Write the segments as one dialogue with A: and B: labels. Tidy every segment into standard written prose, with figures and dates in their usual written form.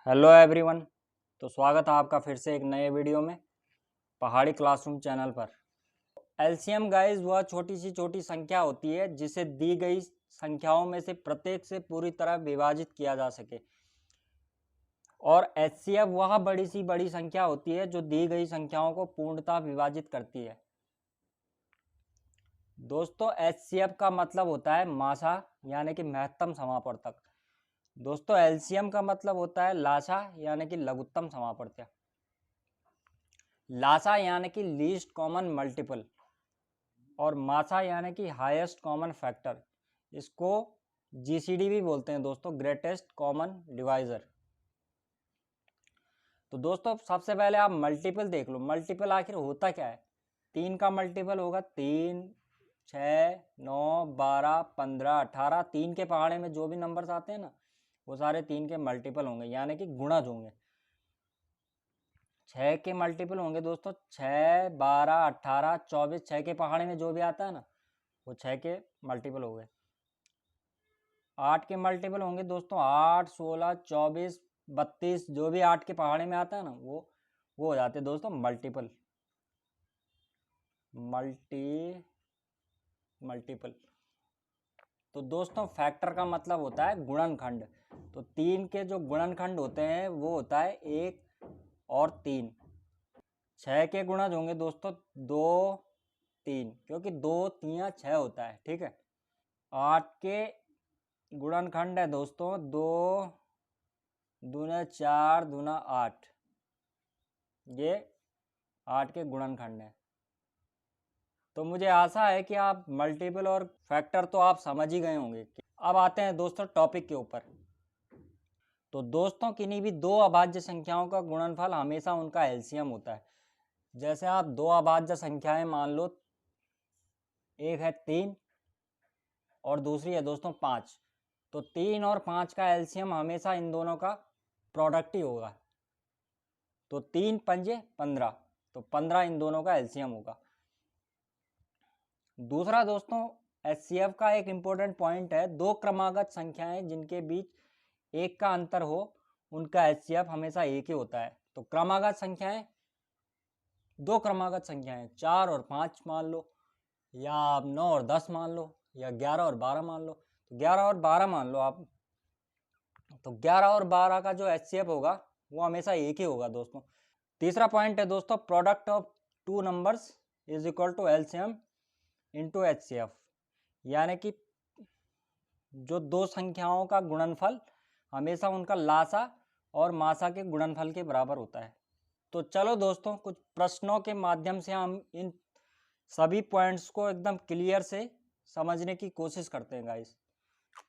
A: Hello everyone. तो स्वागत है आपका फिर से एक नए वीडियो में पहाड़ी क्लासरूम चैनल पर। एलसीएम गाइस वह छोटी सी छोटी संख्या होती है जिसे दी गई संख्याओं में से प्रत्येक से पूरी तरह विभाजित किया जा सके, और एचसीएफ वह बड़ी सी बड़ी संख्या होती है जो दी गई संख्याओं को पूर्णतः विभाजित करती है। दोस्तों एचसीएफ का मतलब होता है मासा यानी कि महत्तम समापवर्तक। दोस्तों एलसीएम का मतलब होता है लासा यानी कि लघुत्तम समापवर्तक। लासा यानी कि लीस्ट कॉमन मल्टीपल और मासा यानी कि हाईएस्ट कॉमन फैक्टर। इसको जीसीडी भी बोलते हैं दोस्तों, ग्रेटेस्ट कॉमन डिवाइजर। तो दोस्तों सबसे पहले आप मल्टीपल देख लो। मल्टीपल आखिर होता क्या है? 3 का मल्टीपल होगा 3, 6, 9, 12, 15, 18। 3 के पहाड़े में जो भी नंबर्स आते हैं ना वो सारे 3 के मल्टीपल होंगे यानी कि गुणज होंगे। 6 के मल्टीपल होंगे दोस्तों 6, 12, 18, 24। 6 के पहाड़े में जो भी आता है ना वो 6 के मल्टीपल हो गए। 8 के मल्टीपल होंगे दोस्तों 8, 16, 24, 32। जो भी 8 के पहाड़े में आता है ना वो हो जाते हैं दोस्तों मल्टीपल। मल्टीपल। तो दोस्तों फैक्टर का मतलब होता है गुणनखंड। तो 3 के जो गुणनखंड होते हैं वो होता है 1 और 3। 6 के गुणज होंगे दोस्तों 2, 3, क्योंकि 2, 3, 6 होता है, ठीक है। 8 के गुणनखंड है दोस्तों 2 दूना 4 दूना 8। ये 8 के गुणनखंड है। तो मुझे आशा है कि आप मल्टीपल और फैक्टर तो आप समझ ही गए होंगे। अब आते हैं दोस्तों टॉपिक के ऊपर। तो दोस्तों किन्हीं भी दो अभाज्य संख्याओं का गुणनफल हमेशा उनका एलसीएम होता है। जैसे आप दो अभाज्य संख्याएं मान लो, एक है 3 और दूसरी है दोस्तों 5। तो 3 और 5 का एलसीएम हमेशा इन दोनों का प्रोडक्ट ही होगा। तो 3 पंजे 15, तो 15 इन दोनों का एलसीएम होगा। दूसरा दोस्तों एचसीएफ का एक इंपॉर्टेंट पॉइंट है, दो क्रमागत संख्याएं जिनके बीच एक का अंतर हो उनका एचसीएफ हमेशा एक ही होता है। तो क्रमागत संख्याएं, दो क्रमागत संख्याएं 4 और 5 मान लो, या आप 9 और 10 मान लो, या 11 और 12 मान लो। तो 11 और 12 मान लो आप। तो 11 और 12 का जो एचसीएफ होगा वो हमेशा एक ही होगा दोस्तों। तीसरा पॉइंट है दोस्तों, product of two numbers is equal to LCM into HCF. यानी कि जो दो संख्याओं का गुणनफल हमेशा उनका लासा और मासा के गुणनफल के बराबर होता है। तो चलो दोस्तों कुछ प्रश्नों के माध्यम से हम इन सभी पॉइंट्स को एकदम क्लियर से समझने की कोशिश करते हैं गाइस।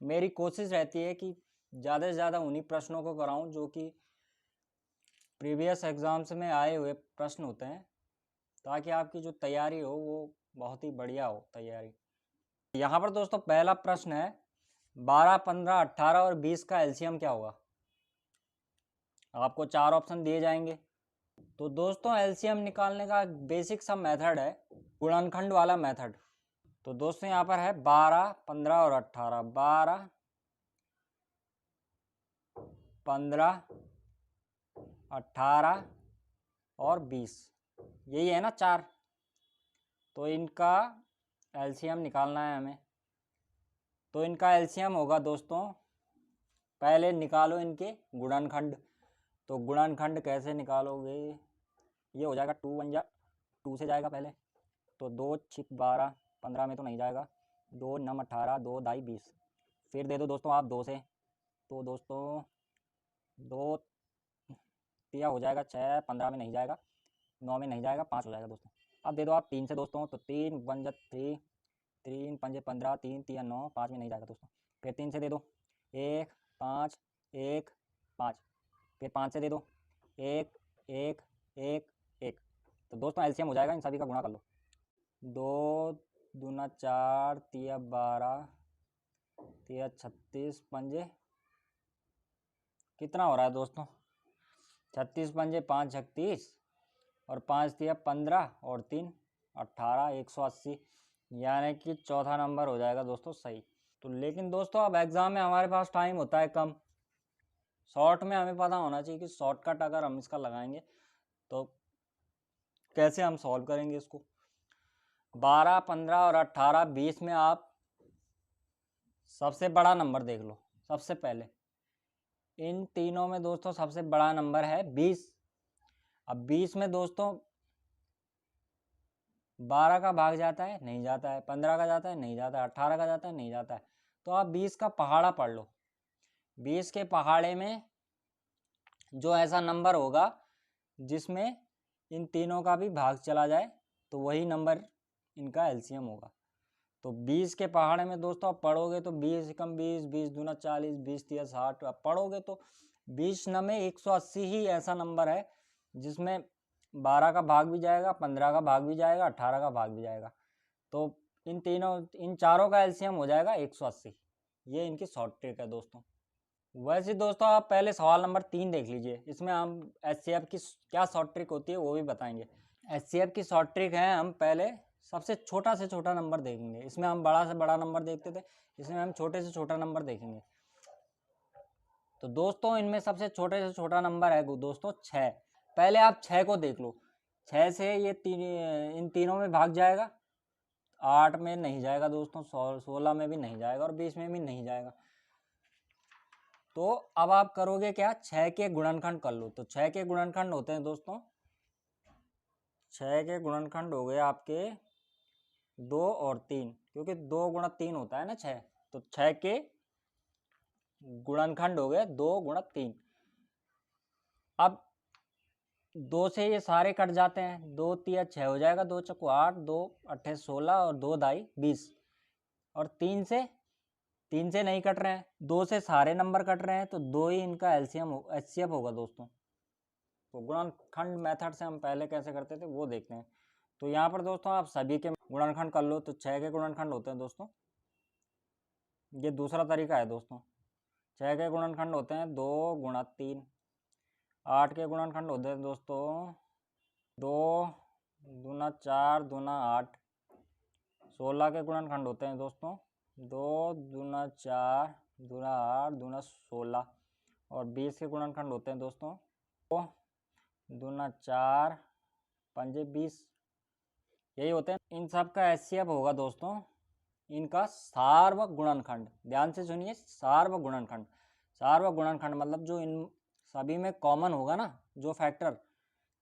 A: मेरी कोशिश रहती है कि ज़्यादा से ज़्यादा उन्हीं प्रश्नों को कराऊं जो कि प्रीवियस एग्जाम्स में आए हुए प्रश्न होते हैं, ताकि आपकी जो तैयारी हो वो बहुत ही बढ़िया हो तैयारी। यहाँ पर दोस्तों पहला प्रश्न है, 12, 15, 18 और 20 का एलसीएम क्या होगा? आपको 4 ऑप्शन दिए जाएंगे। तो दोस्तों एलसीएम निकालने का बेसिक सा मेथड है गुणनखंड वाला मेथड। तो दोस्तों यहाँ पर है 12, 15 और 18। 12, 15, 18 और 20, यही है ना 4। तो इनका एलसीएम निकालना है हमें। तो इनका एलसीएम होगा दोस्तों, पहले निकालो इनके गुणनखंड। तो गुणनखंड कैसे निकालोगे? ये हो जाएगा 2 1 2 से जाएगा पहले। तो 2 6 12, 15 में तो नहीं जाएगा। 2 9 18, 2 ढाई 20। फिर दे दो दोस्तों आप 2 से। तो दोस्तों 2 तिया हो जाएगा 6, 15 में नहीं जाएगा, 9 में नहीं जाएगा, 5 हो जाएगा दोस्तों। अब दे दो आप 3 से दोस्तों। तो 3 1 3, 3 5 15, 3 तिया 9, 5 में नहीं जाएगा दोस्तों। फिर 3 से दे दो 1 5 1 5। फिर 5 से दे दो 1 1 1 1। तो दोस्तों एलसीएम हो जाएगा, इन सभी का गुणा कर लो। 2 दूना 4 तिया 12 तिया 36 पंजे कितना हो रहा है दोस्तों? 36 पंजे 5 36 और 5 तिया 15 और 3 18, 180। यानी कि चौथा नंबर हो जाएगा दोस्तों सही। तो लेकिन दोस्तों अब एग्ज़ाम में हमारे पास टाइम होता है कम, शॉर्ट में हमें पता होना चाहिए कि शॉर्टकट अगर हम इसका लगाएंगे तो कैसे हम सॉल्व करेंगे इसको। 12, 15 और 18, 20 में आप सबसे बड़ा नंबर देख लो। सबसे पहले इन तीनों में दोस्तों सबसे बड़ा नंबर है 20। अब 20 में दोस्तों 12 का भाग जाता है, नहीं जाता है। 15 का जाता है, नहीं जाता है। 18 का जाता है, नहीं जाता है। तो आप 20 का पहाड़ा पढ़ लो। 20 के पहाड़े में जो ऐसा नंबर होगा जिसमें इन तीनों का भी भाग चला जाए तो वही नंबर इनका एलसीएम होगा। तो 20 के पहाड़े में दोस्तों आप पढ़ोगे तो 20 एकम 20, 20 दूना 40, 20 तिया 60। आप पढ़ोगे तो 20 नमे 180 ही ऐसा नंबर है जिसमें 12 का भाग भी जाएगा, 15 का भाग भी जाएगा, 18 का भाग भी जाएगा। तो इन चारों का एलसीएम हो जाएगा 180। ये इनकी शॉर्ट ट्रिक है दोस्तों। वैसे दोस्तों आप पहले सवाल नंबर 3 देख लीजिए। इसमें हम एचसीएफ की क्या शॉर्ट ट्रिक होती है वो भी बताएंगे। एचसीएफ की शॉर्ट ट्रिक है, हम पहले सबसे छोटा से छोटा नंबर देखेंगे। इसमें हम बड़ा से बड़ा नंबर देखते थे, इसमें हम छोटे से छोटा नंबर देखेंगे। तो दोस्तों इनमें सबसे छोटे से छोटा नंबर है दोस्तों 6। पहले आप 6 को देख लो। 6 से ये इन तीनों में भाग जाएगा। 8 में नहीं जाएगा दोस्तों, 16 में भी नहीं जाएगा और 20 में भी नहीं जाएगा। तो अब आप करोगे क्या, 6 के गुणनखंड कर लो। तो 6 के गुणनखंड होते हैं दोस्तों, 6 के गुणनखंड हो गए आपके 2 और 3, क्योंकि 2 गुणा 3 होता है ना 6। तो 6 के गुणनखंड हो गए 2 गुणा 3। अब 2 से ये सारे कट जाते हैं, 2 तिया 6 हो जाएगा, 2 चक्कू 8, 2 अट्ठे 16 और 2 दाई 20। और 3 से नहीं कट रहे हैं, 2 से सारे नंबर कट रहे हैं, तो 2 ही इनका एचसीएफ होगा दोस्तों। तो गुणनखंड मेथड से हम पहले कैसे करते थे वो देखते हैं। तो यहाँ पर दोस्तों आप सभी के गुणनखंड कर लो। तो 6 के गुणनखंड होते हैं दोस्तों, ये दूसरा तरीका है दोस्तों। 6 के गुणनखंड होते हैं 2 गुणा 3। 8 के गुणनखंड होते हैं दोस्तों 2 दूना 4 दूना 8। 16 के गुणनखंड होते हैं दोस्तों 2 दूना 4 दूना 8 दूना 16। और 20 के गुणनखंड होते हैं दोस्तों 2 दूना 4 पंजे 20। यही होते हैं। इन सब का एचसीएफ होगा दोस्तों इनका सार्वक गुणनखंड। ध्यान से सुनिए, सार्वक गुणनखंड। सार्वक गुणनखंड मतलब जो इन सभी में कॉमन होगा ना, जो फैक्टर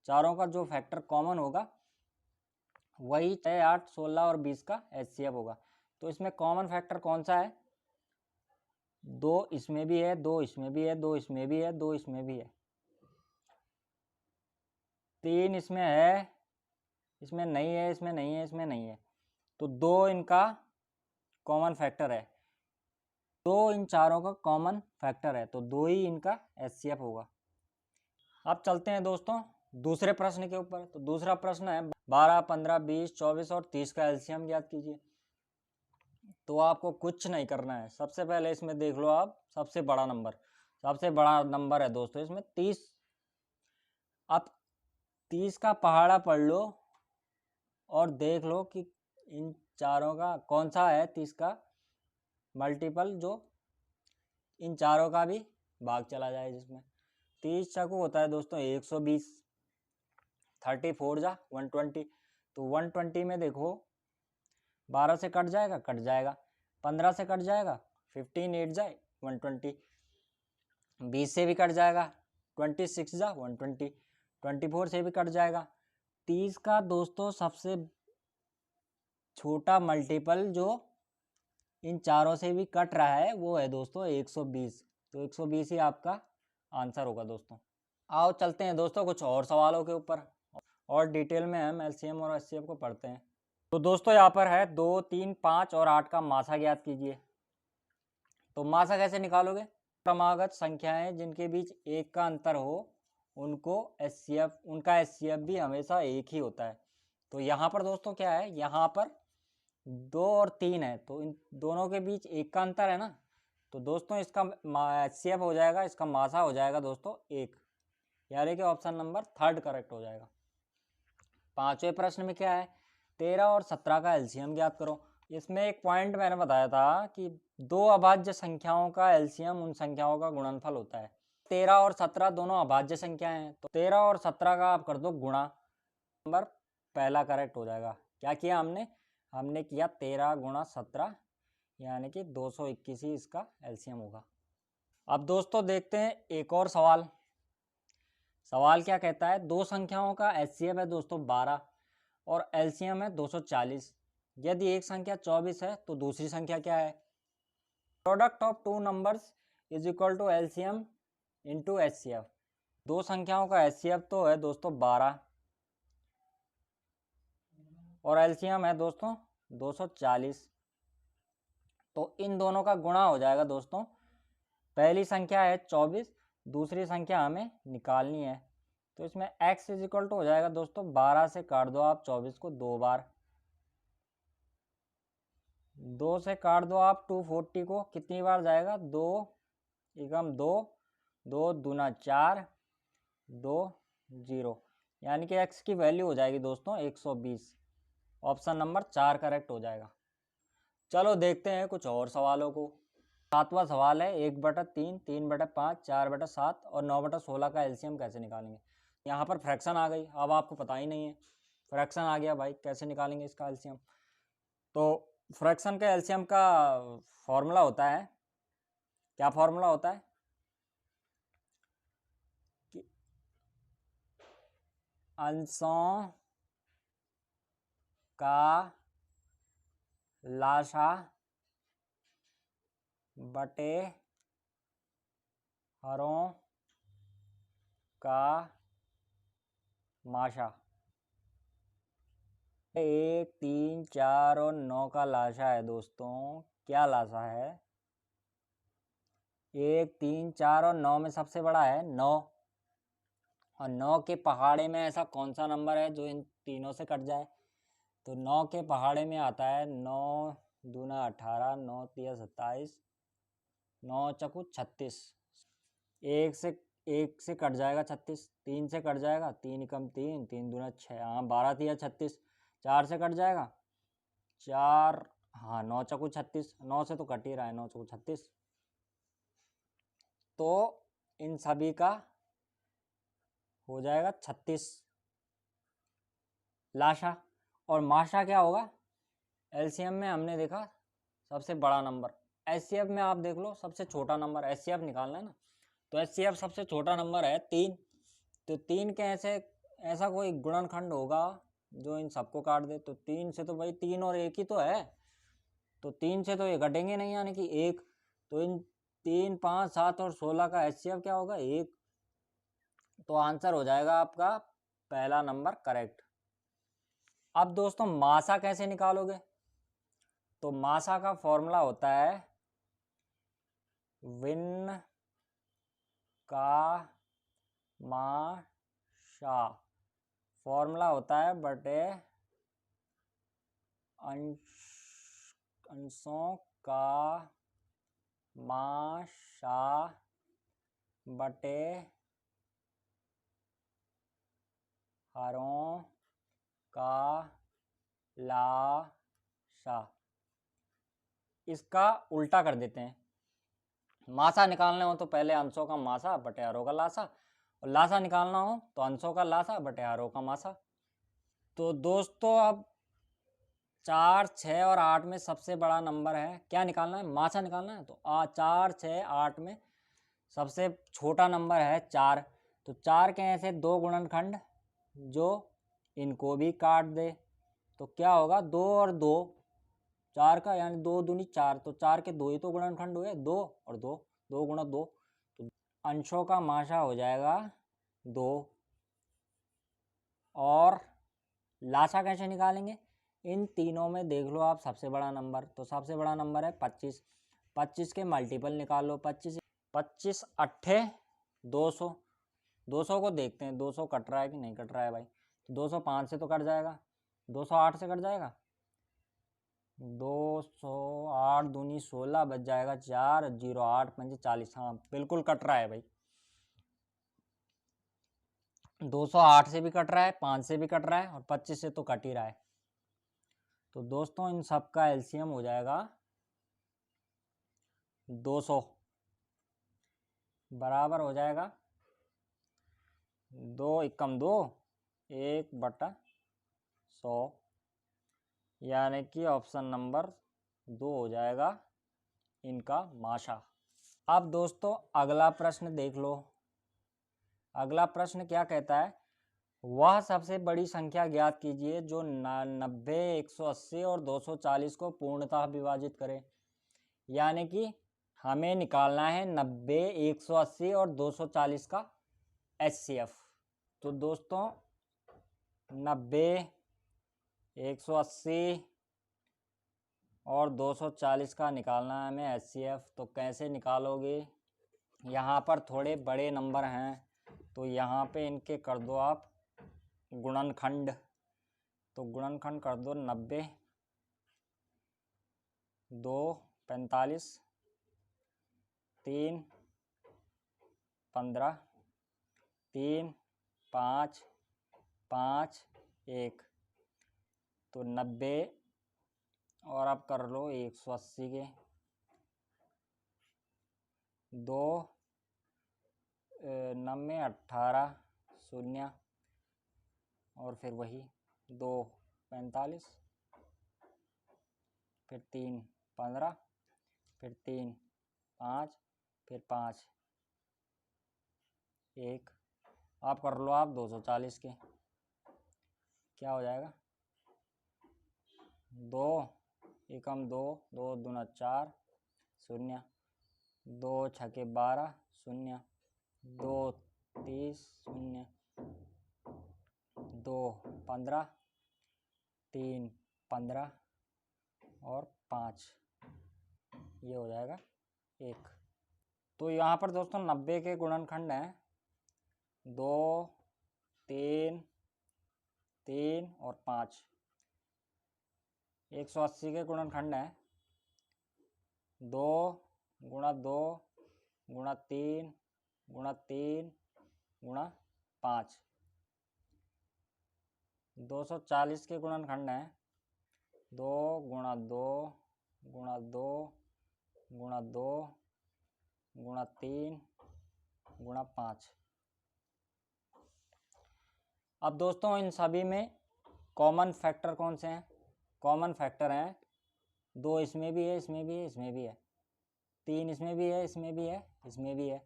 A: चारों का जो फैक्टर कॉमन होगा वही 6, 8, 16 और 20 का एचसीएफ होगा। तो इसमें कॉमन फैक्टर कौन सा है, 2 इसमें भी है, 2 इसमें भी है, 2 इसमें भी है, 2 इसमें भी है, 3 इसमें है, इसमें नहीं है, इसमें नहीं है, इसमें नहीं है। तो 2 इनका कॉमन फैक्टर है, 2 इन चारों का कॉमन फैक्टर है, तो 2 ही इनका एचसीएफ होगा। अब चलते हैं दोस्तों दूसरे प्रश्न के ऊपर। तो दूसरा प्रश्न है 12, 15, 20, 24 और 30 का एलसीएम ज्ञात कीजिए। तो आपको कुछ नहीं करना है। सबसे पहले इसमें देख लो आप सबसे बड़ा नंबर है दोस्तों इसमें 30। अब 30 का पहाड़ा पढ़ लो और देख लो कि इन चारों का कौन सा है 30 का मल्टीपल जो इन चारों का भी भाग चला जाए। जिसमें 30 चाकू होता है दोस्तों 120, 34 जा 120। तो 120 में देखो 12 से कट जाएगा, 15 से कट जाएगा, 15 8 जाए 120, 20 से भी कट जाएगा, 26 जा 120, 24 से भी कट जाएगा। 30 का दोस्तों सबसे छोटा मल्टीपल जो इन चारों से भी कट रहा है वो है दोस्तों 120। तो 120 ही आपका आंसर होगा दोस्तों। आओ चलते हैं दोस्तों कुछ और सवालों के ऊपर और डिटेल में हम एलसीएम और एचसीएफ को पढ़ते हैं। तो दोस्तों यहाँ पर है 2, 3, 5 और 8 का मासा ज्ञात कीजिए। तो मासा कैसे निकालोगे, क्रमागत संख्याएं जिनके बीच 1 का अंतर हो उनका एचसीएफ भी हमेशा 1 ही होता है। तो यहाँ पर दोस्तों क्या है, यहाँ पर 2 और 3 है, तो इन दोनों के बीच 1 का अंतर है ना। तो दोस्तों इसका एचसीएफ हो जाएगा, इसका मासा हो जाएगा दोस्तों 1, यानी कि ऑप्शन नंबर 3 करेक्ट हो जाएगा। 5वें प्रश्न में क्या है, 13 और 17 का एलसीएम ज्ञात करो। इसमें एक पॉइंट मैंने बताया था कि 2 अभाज्य संख्याओं का एलसीएम उन संख्याओं का गुणनफल होता है। 13 और 17 दोनों अभाज्य संख्याएं हैं, तो 13 और 17 का आप कर दो गुणा, नंबर पहला करेक्ट हो जाएगा। क्या किया हमने किया 13 गुणा 17, यानी कि 221 ही इसका एलसीएम होगा। अब दोस्तों देखते हैं एक और सवाल। सवाल क्या कहता है, दो संख्याओं का एचसीएफ है दोस्तों 12 और एलसीएम है 240। यदि एक संख्या 24 है तो दूसरी संख्या क्या है? Product of two numbers is equal to LCM into HCF. दो संख्याओं का एचसीएफ तो है दोस्तों 12 और एलसीएम है दोस्तों 240, तो इन दोनों का गुणा हो जाएगा दोस्तों। पहली संख्या है 24, दूसरी संख्या हमें निकालनी है, तो इसमें x इज इक्वल टू हो जाएगा दोस्तों 12 से काट दो आप 24 को 2 बार, 2 से काट दो आप 240 को, कितनी बार जाएगा? 2 एकम 2, 2 दूना 4, 2 0, यानी कि x की वैल्यू हो जाएगी दोस्तों 120। ऑप्शन नंबर 4 करेक्ट हो जाएगा। चलो देखते हैं कुछ और सवालों को। 7वां सवाल है 1/3, 3/5, 4/7 और 9/16 का एलसीएम कैसे निकालेंगे। यहाँ पर फ्रैक्शन आ गई, अब आपको पता ही नहीं है, फ्रैक्शन आ गया भाई, कैसे निकालेंगे इसका एलसीएम। तो फ्रैक्शन के एलसीएम का फॉर्मूला होता है, क्या फॉर्मूला होता है कि अंशों का लासा बटे हरों का माशा। 1, 3, 4 और 9 का लासा है दोस्तों, क्या लासा है? 1, 3, 4 और 9 में सबसे बड़ा है 9, और 9 के पहाड़े में ऐसा कौन सा नंबर है जो इन तीनों से कट जाए? तो 9 के पहाड़े में आता है 9 दूना 18, 9 तिया 27, 9 चकू 36, एक से कट जाएगा 36, 3 से कट जाएगा, 3 एकम 3, 3 दूना 6, हाँ 12 तिया 36, 4 से कट जाएगा 4, हाँ 9 चकू 36, 9 से तो कट ही रहा है, 9 चकू 36। तो इन सभी का हो जाएगा 36 लाशा। और माशा क्या होगा? एलसीएम में हमने देखा सबसे बड़ा नंबर, एचसीएफ में आप देख लो सबसे छोटा नंबर, एचसीएफ निकालना है ना, तो एचसीएफ सबसे छोटा नंबर है 3, तो 3 के ऐसा कोई गुणनखंड होगा जो इन सबको काट दे, तो 3 से तो भाई 3 और 1 ही तो है, तो 3 से तो ये घटेंगे नहीं, यानी कि 1, तो इन 3, 5, 7 और 16 का एचसीएफ क्या होगा? 1, तो आंसर हो जाएगा आपका पहला नंबर करेक्ट। अब दोस्तों मासा कैसे निकालोगे? तो मासा का फॉर्मूला होता है विन का माशा, फॉर्मूला होता है बटे अंशों का माशा बटे हरों का लाशा। इसका उल्टा कर देते हैं, मासा निकालना हो तो पहले अंशों का मासा बटे हरों का लासा, और लासा निकालना हो तो अंशों का लासा बटे हरों का मासा। तो दोस्तों अब 4, 6 और 8 में सबसे बड़ा नंबर है, क्या निकालना है? मासा निकालना है, तो 4, 6, 8 में सबसे छोटा नंबर है 4, तो 4 के ऐसे 2 गुणनखंड जो इनको भी काट दे, तो क्या होगा? 2 और 2, 4 का यानी 2 दूनी 4, तो 4 के 2 ही तो गुणनखंड हुए, 2 और 2, 2 गुणा 2, तो अंशों का माशा हो जाएगा 2। और लाशा कैसे निकालेंगे? इन तीनों में देख लो आप सबसे बड़ा नंबर, तो सबसे बड़ा नंबर है 25, 25 के मल्टीपल निकाल लो, 25 25 अट्ठे 200, 200 को देखते हैं 200 कट रहा है कि नहीं कट रहा है भाई, तो 205 से तो कट जाएगा, 208 से कट जाएगा, 208 दूनी 16 बच जाएगा 4, 0 8 5 40, हाँ बिल्कुल कट रहा है भाई, 208 से भी कट रहा है, 5 से भी कट रहा है और 25 से तो कट ही रहा है। तो दोस्तों इन सब का एलसीएम हो जाएगा 200। बराबर हो जाएगा 2 एकम 2 1/100, यानी कि ऑप्शन नंबर 2 हो जाएगा इनका माशा। अब दोस्तों अगला प्रश्न देख लो। अगला प्रश्न क्या कहता है, वह सबसे बड़ी संख्या ज्ञात कीजिए जो 90, 180 और 240 को पूर्णतः विभाजित करे। यानी कि हमें निकालना है 90, 180 और 240 का HCF। तो दोस्तों 90, 180 और 240 का निकालना है हमें HCF। तो कैसे निकालोगे, यहाँ पर थोड़े बड़े नंबर हैं तो यहाँ पे इनके कर दो आप गुणनखंड। तो गुणनखंड कर दो 90, 2 45, 3 15, 3 5 5 1। तो 90 और अब कर लो 180 के 2 90 18 0 और फिर वही 2 45, फिर 3 15, फिर 3 5, फिर 5 1। आप कर लो आप 240 के, क्या हो जाएगा 2 एकम 2, 2 दूना 4 0, 2 छके 12 0, 2 30 0, 2 15, 3 15 और 5, ये हो जाएगा 1। तो यहाँ पर दोस्तों 90 के गुणनखंड हैं 2 3 3 और 5। 180 के गुणनखंड हैं 2 गुणा 2 गुणा 3 गुणा 3 गुणा 5। 240 के गुणनखंड हैं 2 गुणा 2 गुणा 2 गुणा 2 गुणा 3 गुणा 5। अब दोस्तों इन सभी में कॉमन फैक्टर कौन से हैं? कॉमन फैक्टर हैं 2 इसमें भी है, इसमें भी है, इसमें भी है। 3 इसमें भी है, इसमें भी है, इसमें भी है।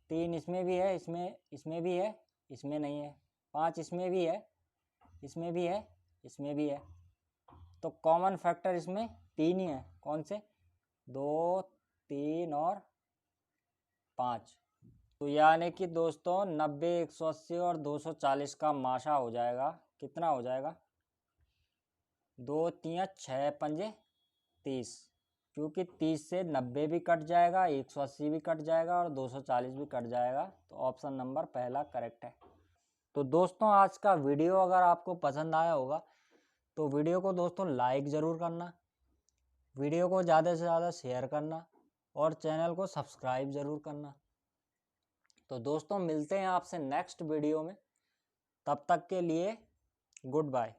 A: 3 इसमें भी है, इसमें भी है, इसमें नहीं है। 5 इसमें भी है, इसमें भी है, इसमें भी है। तो कॉमन फैक्टर इसमें 3 ही है। कौन से? 2 3 और 5। तो यानी कि दोस्तों 90, 180 और 240 का माशा हो जाएगा, कितना हो जाएगा 2 3 6 5 30, क्योंकि 30 से 90 भी कट जाएगा, 180 भी कट जाएगा और 240 भी कट जाएगा। तो ऑप्शन नंबर पहला करेक्ट है। तो दोस्तों आज का वीडियो अगर आपको पसंद आया होगा तो वीडियो को दोस्तों लाइक ज़रूर करना, वीडियो को ज़्यादा से ज़्यादा शेयर करना और चैनल को सब्सक्राइब ज़रूर करना। तो दोस्तों मिलते हैं आपसे नेक्स्ट वीडियो में, तब तक के लिए गुड बाय।